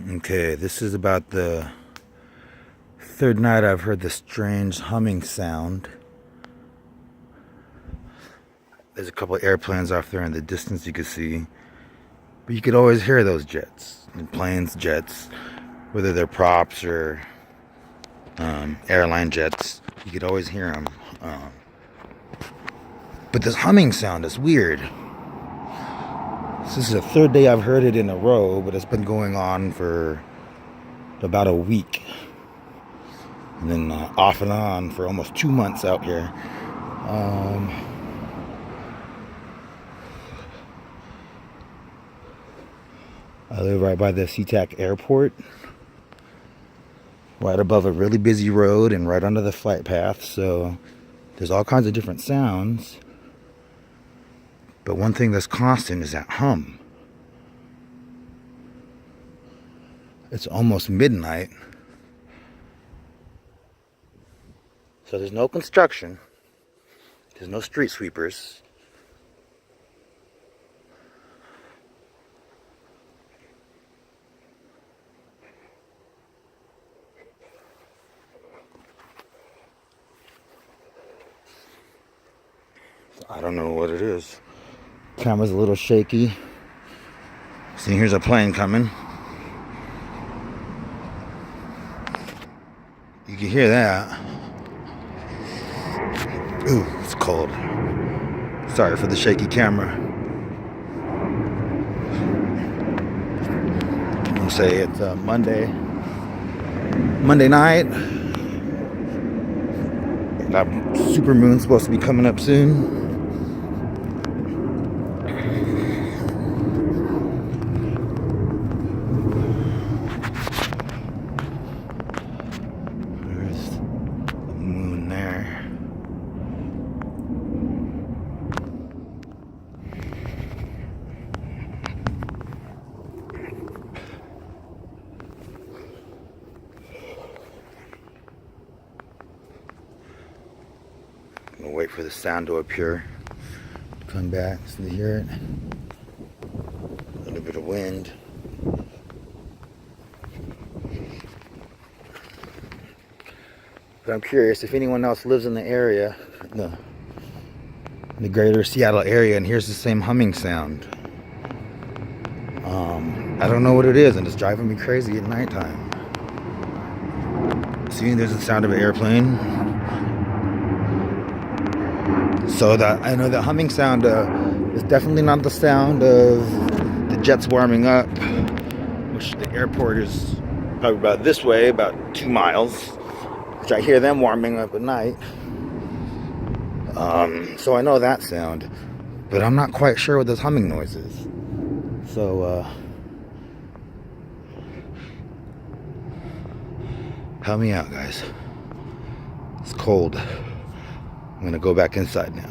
Okay, this is about the third night I've heard the strange humming sound. There's a couple of airplanes off there in the distance you could see. But you could always hear those jets, planes, jets, whether they're props or airline jets. You could always hear them. But this humming sound is weird. This is the third day I've heard it in a row, but it's been going on for about a week. And then off and on for almost 2 months out here. I live right by the SeaTac airport, right above a really busy road and right under the flight path, so there's all kinds of different sounds. But one thing that's constant is that hum. It's almost midnight, so there's no construction, there's no street sweepers. I don't know what it is. Camera's a little shaky. See, here's a plane coming. You can hear that. Ooh, it's cold. Sorry for the shaky camera. I'll say it's Monday night. That super moon's supposed to be coming up soon. I'm gonna wait for the sound to appear, come back so you hear it. A little bit of wind. But I'm curious if anyone else lives in the area, in the greater Seattle area, and hears the same humming sound. I don't know what it is, and it's driving me crazy at nighttime. See, there's the sound of an airplane. So I know the humming sound is definitely not the sound of the jets warming up, which the airport is probably about this way, about 2 miles, which I hear them warming up at night. So I know that sound, but I'm not quite sure what this humming noise is. So help me out, guys. It's cold. I'm gonna go back inside now.